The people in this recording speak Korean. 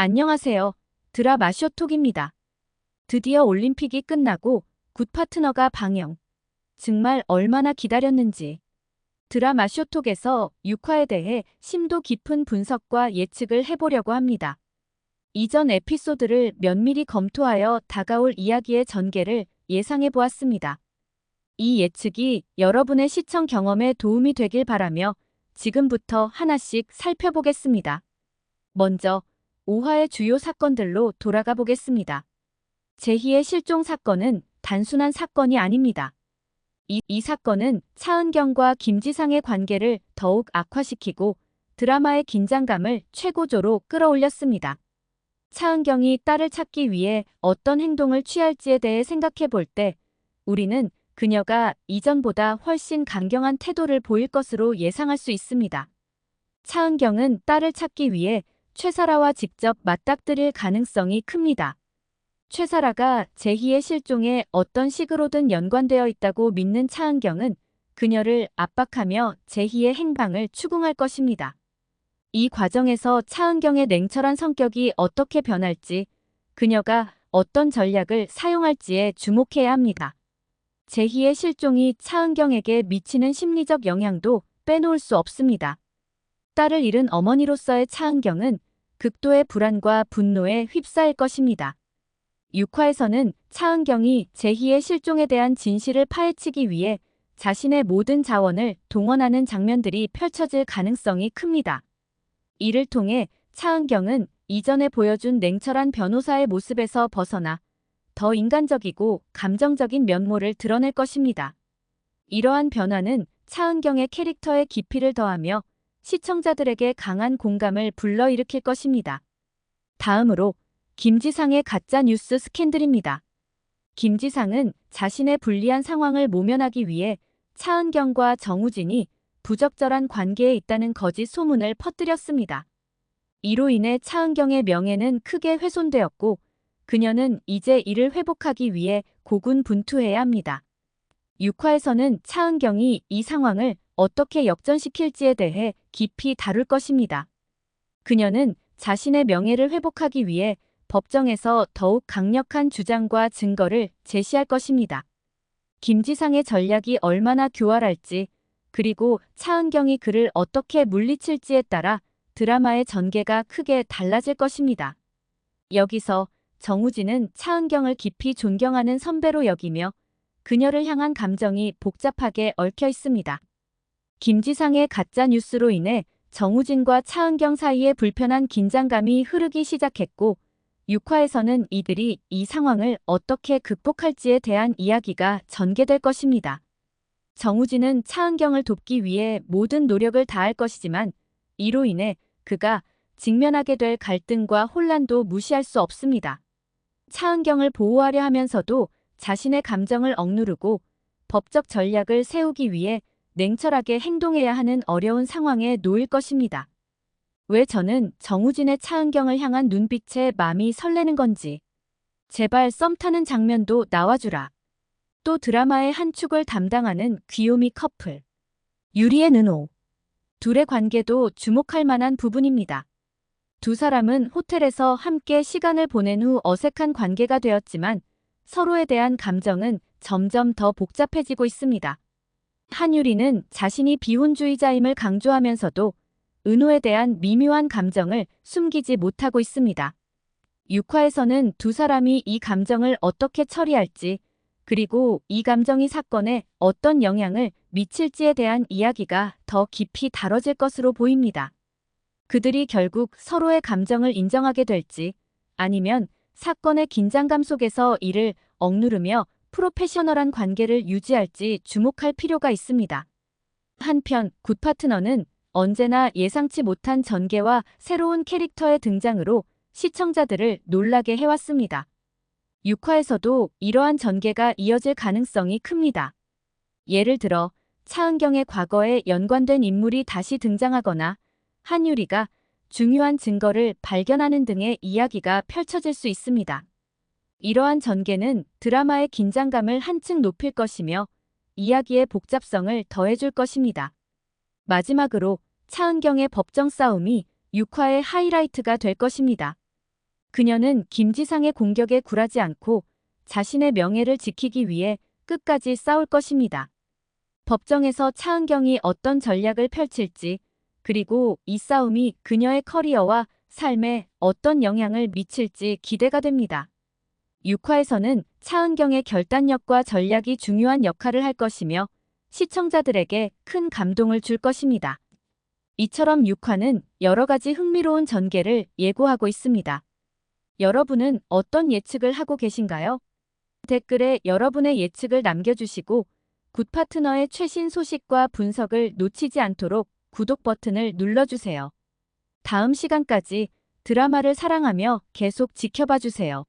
안녕하세요. 드라마 쇼톡입니다. 드디어 올림픽이 끝나고 굿 파트너가 방영. 정말 얼마나 기다렸는지. 드라마 쇼톡에서 6화에 대해 심도 깊은 분석과 예측을 해보려고 합니다. 이전 에피소드를 면밀히 검토하여 다가올 이야기의 전개를 예상해 보았습니다. 이 예측이 여러분의 시청 경험에 도움이 되길 바라며 지금부터 하나씩 살펴보겠습니다. 먼저 5화의 주요 사건들로 돌아가 보겠습니다. 재희의 실종 사건은 단순한 사건이 아닙니다. 이 사건은 차은경과 김지상의 관계를 더욱 악화시키고 드라마의 긴장감을 최고조로 끌어올렸습니다. 차은경이 딸을 찾기 위해 어떤 행동을 취할지에 대해 생각해 볼 때 우리는 그녀가 이전보다 훨씬 강경한 태도를 보일 것으로 예상할 수 있습니다. 차은경은 딸을 찾기 위해 최사라와 직접 맞닥뜨릴 가능성이 큽니다. 최사라가 재희의 실종에 어떤 식으로든 연관되어 있다고 믿는 차은경은 그녀를 압박하며 재희의 행방을 추궁할 것입니다. 이 과정에서 차은경의 냉철한 성격이 어떻게 변할지, 그녀가 어떤 전략을 사용할지에 주목해야 합니다. 재희의 실종이 차은경에게 미치는 심리적 영향도 빼놓을 수 없습니다. 딸을 잃은 어머니로서의 차은경은 극도의 불안과 분노에 휩싸일 것입니다. 6화에서는 차은경이 재희의 실종에 대한 진실을 파헤치기 위해 자신의 모든 자원을 동원하는 장면들이 펼쳐질 가능성이 큽니다. 이를 통해 차은경은 이전에 보여준 냉철한 변호사의 모습에서 벗어나 더 인간적이고 감정적인 면모를 드러낼 것입니다. 이러한 변화는 차은경의 캐릭터에 깊이를 더하며 시청자들에게 강한 공감을 불러일으킬 것입니다. 다음으로 김지상의 가짜뉴스 스캔들입니다. 김지상은 자신의 불리한 상황을 모면하기 위해 차은경과 정우진이 부적절한 관계에 있다는 거짓 소문을 퍼뜨렸습니다. 이로 인해 차은경의 명예는 크게 훼손되었고 그녀는 이제 이를 회복하기 위해 고군분투해야 합니다. 6화에서는 차은경이 이 상황을 어떻게 역전시킬지에 대해 깊이 다룰 것입니다. 그녀는 자신의 명예를 회복하기 위해 법정에서 더욱 강력한 주장과 증거를 제시할 것입니다. 김지상의 전략이 얼마나 교활할지, 그리고 차은경이 그를 어떻게 물리칠지에 따라 드라마의 전개가 크게 달라질 것입니다. 여기서 정우진은 차은경을 깊이 존경하는 선배로 여기며 그녀를 향한 감정이 복잡하게 얽혀 있습니다. 김지상의 가짜 뉴스로 인해 정우진과 차은경 사이에 불편한 긴장감이 흐르기 시작했고 6화에서는 이들이 이 상황을 어떻게 극복할지에 대한 이야기가 전개될 것입니다. 정우진은 차은경을 돕기 위해 모든 노력을 다할 것이지만 이로 인해 그가 직면하게 될 갈등과 혼란도 무시할 수 없습니다. 차은경을 보호하려 하면서도 자신의 감정을 억누르고 법적 전략을 세우기 위해 냉철하게 행동해야 하는 어려운 상황에 놓일 것입니다. 왜 저는 정우진의 차은경을 향한 눈빛에 마음이 설레는 건지. 제발 썸 타는 장면도 나와주라. 또 드라마의 한 축을 담당하는 귀요미 커플. 유리의 은호. 둘의 관계도 주목할 만한 부분입니다. 두 사람은 호텔에서 함께 시간을 보낸 후 어색한 관계가 되었지만 서로에 대한 감정은 점점 더 복잡해지고 있습니다. 한유리는 자신이 비혼주의자임을 강조하면서도 은호에 대한 미묘한 감정을 숨기지 못하고 있습니다. 6화에서는 두 사람이 이 감정을 어떻게 처리할지, 그리고 이 감정이 사건에 어떤 영향을 미칠지에 대한 이야기가 더 깊이 다뤄질 것으로 보입니다. 그들이 결국 서로의 감정을 인정하게 될지, 아니면 사건의 긴장감 속에서 이를 억누르며 프로페셔널한 관계를 유지할지 주목할 필요가 있습니다. 한편 굿 파트너는 언제나 예상치 못한 전개와 새로운 캐릭터의 등장으로 시청자들을 놀라게 해왔습니다. 6화에서도 이러한 전개가 이어질 가능성이 큽니다. 예를 들어 차은경의 과거에 연관된 인물이 다시 등장하거나 한유리가 중요한 증거를 발견하는 등의 이야기가 펼쳐질 수 있습니다. 이러한 전개는 드라마의 긴장감을 한층 높일 것이며 이야기의 복잡성을 더해줄 것입니다. 마지막으로 차은경의 법정 싸움이 6화의 하이라이트가 될 것입니다. 그녀는 김지상의 공격에 굴하지 않고 자신의 명예를 지키기 위해 끝까지 싸울 것입니다. 법정에서 차은경이 어떤 전략을 펼칠지, 그리고 이 싸움이 그녀의 커리어와 삶에 어떤 영향을 미칠지 기대가 됩니다. 6화에서는 차은경의 결단력과 전략이 중요한 역할을 할 것이며 시청자들에게 큰 감동을 줄 것입니다. 이처럼 6화는 여러 가지 흥미로운 전개를 예고하고 있습니다. 여러분은 어떤 예측을 하고 계신가요? 댓글에 여러분의 예측을 남겨주시고 굿파트너의 최신 소식과 분석을 놓치지 않도록 구독 버튼을 눌러주세요. 다음 시간까지 드라마를 사랑하며 계속 지켜봐 주세요.